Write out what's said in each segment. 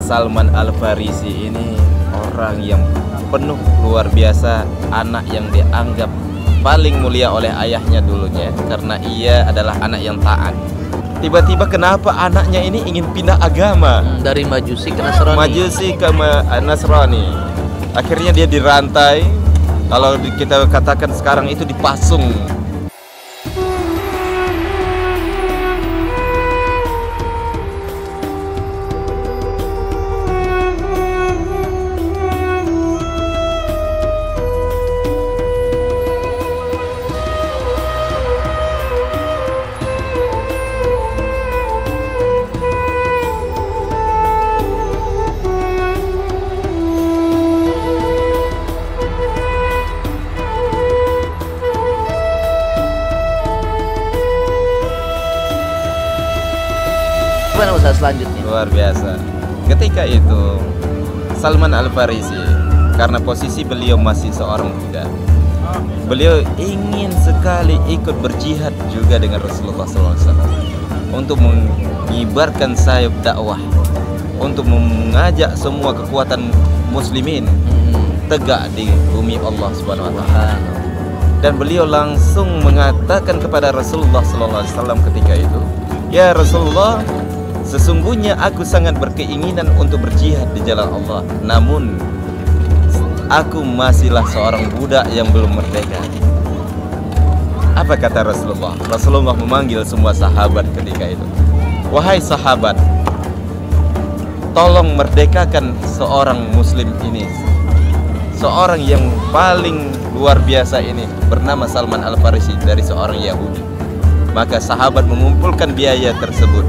Salman Al-Farisi ini orang yang penuh luar biasa, anak yang dianggap paling mulia oleh ayahnya dulunya karena ia adalah anak yang taat. Tiba-tiba kenapa anaknya ini ingin pindah agama dari Majusi ke Nasrani? Majusi ke Nasrani. Akhirnya dia dirantai. Kalau kita katakan sekarang itu dipasung. Gimana Ustaz selanjutnya? Luar biasa. Ketika itu Salman Al-Farisi, karena posisi beliau masih seorang muda, beliau ingin sekali ikut berjihad juga dengan Rasulullah SAW untuk mengibarkan sayap dakwah, untuk mengajak semua kekuatan muslimin tegak di bumi Allah Subhanahu wa taala. Dan beliau langsung mengatakan kepada Rasulullah SAW ketika itu, "Ya Rasulullah, sesungguhnya aku sangat berkeinginan untuk berjihad di jalan Allah, namun aku masihlah seorang budak yang belum merdeka." Apa kata Rasulullah? Rasulullah memanggil semua sahabat ketika itu. "Wahai sahabat, tolong merdekakan seorang muslim ini, seorang yang paling luar biasa ini, bernama Salman Al-Farisi dari seorang Yahudi." Maka sahabat mengumpulkan biaya tersebut,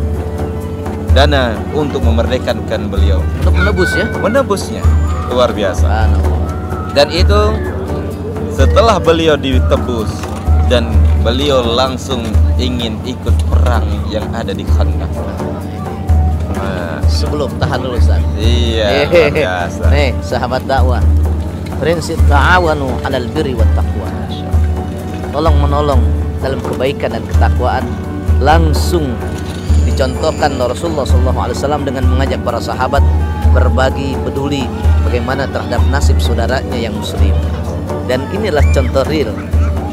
dana untuk memerdekakan beliau, Untuk menebus ya? menebusnya. Luar biasa. Dan itu setelah beliau ditebus, dan beliau langsung ingin ikut perang yang ada di Khandaq. Sebelum tahan dulu Ustaz. Iya, luar biasa. Nih sahabat dakwah, prinsip ta'awanu 'alal birri wat taqwa. Tolong menolong dalam kebaikan dan ketakwaan langsung dicontohkan Rasulullah SAW dengan mengajak para sahabat berbagi, peduli bagaimana terhadap nasib saudaranya yang muslim. Dan inilah contoh real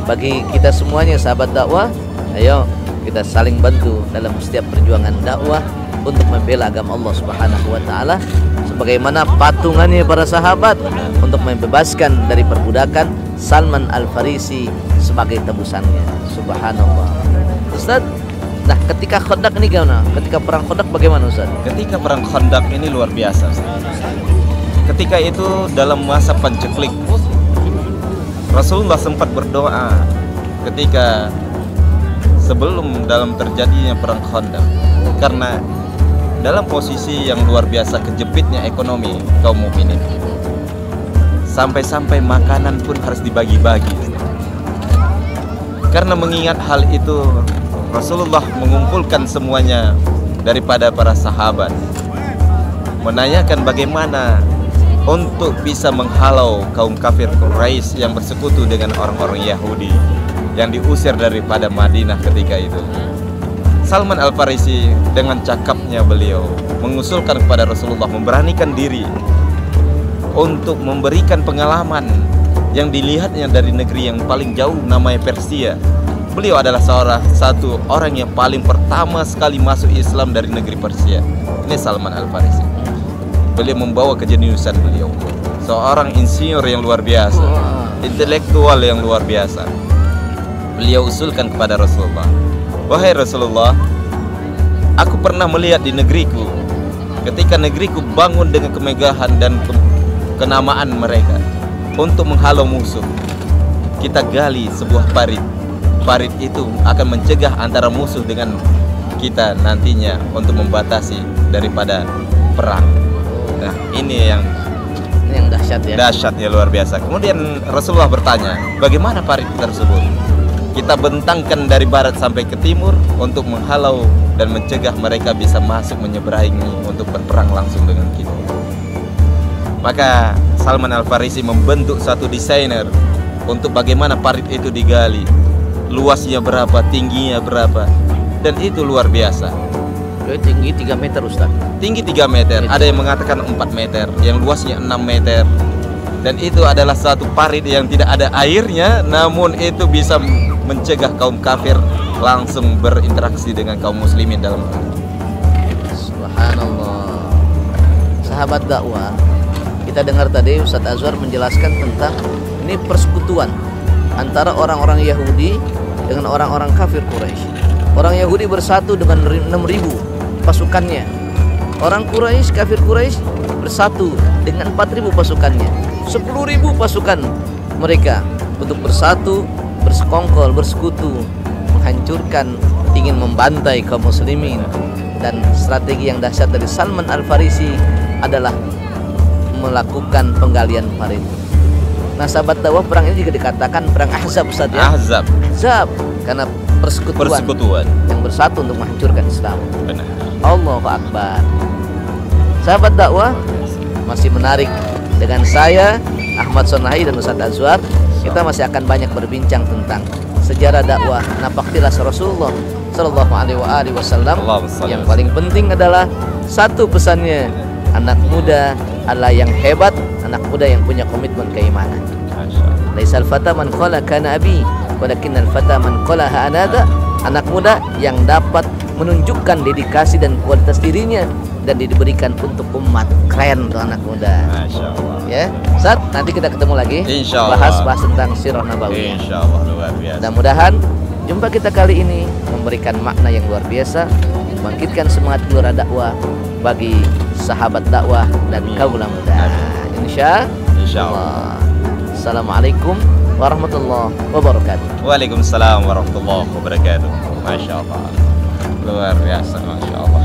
bagi kita semuanya sahabat dakwah. Ayo kita saling bantu dalam setiap perjuangan dakwah untuk membela agama Allah Subhanahu wa taala, sebagaimana patungannya para sahabat untuk membebaskan dari perbudakan Salman Al-Farisi sebagai tebusannya. Subhanallah. Ustaz, nah ketika Khandaq ini gimana? Ketika perang Khandaq bagaimana Ustaz? Ketika perang Khandaq ini luar biasa. Ketika itu dalam masa panceklik, Rasulullah sempat berdoa ketika sebelum dalam terjadinya perang Khandaq, karena dalam posisi yang luar biasa kejepitnya ekonomi kaum mukminin, sampai-sampai makanan pun harus dibagi-bagi. Karena mengingat hal itu, Rasulullah mengumpulkan semuanya daripada para sahabat, menanyakan bagaimana untuk bisa menghalau kaum kafir Quraisy yang bersekutu dengan orang-orang Yahudi yang diusir daripada Madinah ketika itu. Salman Al-Farisi dengan cakapnya beliau mengusulkan kepada Rasulullah memberanikan diri untuk memberikan pengalaman yang dilihatnya dari negeri yang paling jauh namanya Persia. Beliau adalah satu orang yang paling pertama sekali masuk Islam dari negeri Persia. Ini Salman Al-Farisi. Beliau membawa kejeniusan beliau, seorang insinyur yang luar biasa, intelektual yang luar biasa. Beliau usulkan kepada Rasulullah, "Wahai Rasulullah, aku pernah melihat di negeriku, ketika negeriku bangun dengan kemegahan dan kenamaan mereka untuk menghalau musuh, kita gali sebuah parit. Parit itu akan mencegah antara musuh dengan kita nantinya untuk membatasi daripada perang." Nah, ini yang dahsyat ya. Dahsyatnya luar biasa. Kemudian Rasulullah bertanya, bagaimana parit tersebut? Kita bentangkan dari barat sampai ke timur untuk menghalau dan mencegah mereka bisa masuk menyeberangi untuk berperang langsung dengan kita. Maka Salman Al-Farisi membentuk satu desainer untuk bagaimana parit itu digali, luasnya berapa, tingginya berapa, dan itu luar biasa. Tinggi 3 meter Ustaz. Tinggi 3 meter, ada yang mengatakan 4 meter, yang luasnya 6 meter. Dan itu adalah satu parit yang tidak ada airnya, namun itu bisa mencegah kaum kafir langsung berinteraksi dengan kaum muslimin dalam. Subhanallah. Sahabat dakwah, kita dengar tadi Ustadz Azwar menjelaskan tentang ini persekutuan antara orang-orang Yahudi dengan orang-orang kafir Quraisy. Orang Yahudi bersatu dengan 6.000 pasukannya. Orang Quraisy, kafir Quraisy bersatu dengan 4.000 pasukannya. 10.000 pasukan mereka untuk bersatu, bersekongkol, bersekutu, menghancurkan, ingin membantai kaum muslimin. Dan strategi yang dahsyat dari Salman Al-Farisi adalah melakukan penggalian parit. Nah, sahabat dakwah, perang ini juga dikatakan perang Ahzab, Ustaz ya. Ahzab Karena persekutuan yang bersatu untuk menghancurkan Islam. Benar. Allahu Akbar. Sahabat dakwah, masih menarik dengan saya Ahmad Sonai dan Ustaz Azwar. Kita masih akan banyak berbincang tentang sejarah dakwah napaktilas Rasulullah Sallallahu Alaihi Wasallam. Yang paling penting adalah satu pesannya, anak muda adalah yang hebat, anak muda yang punya komitmen keimanan. Laisal fata man qala kana abi, walakinnal fata man qala anada. Anak muda yang dapat menunjukkan dedikasi dan kualitas dirinya dan diberikan untuk umat. Keren tuh anak muda. Masya Allah. Ya, Ustaz, nanti kita ketemu lagi. Insya Allah. Bahas tentang sirah nabawiyah. Insya Allah luar biasa. Mudah-mudahan jumpa kita kali ini memberikan makna yang luar biasa, membangkitkan semangat gelora dakwah bagi sahabat dakwah dan kaula muda. Insya Allah. Assalamualaikum warahmatullahi wabarakatuh. Waalaikumsalam warahmatullahi wabarakatuh. Masya Allah. Luar biasa, Masya Allah.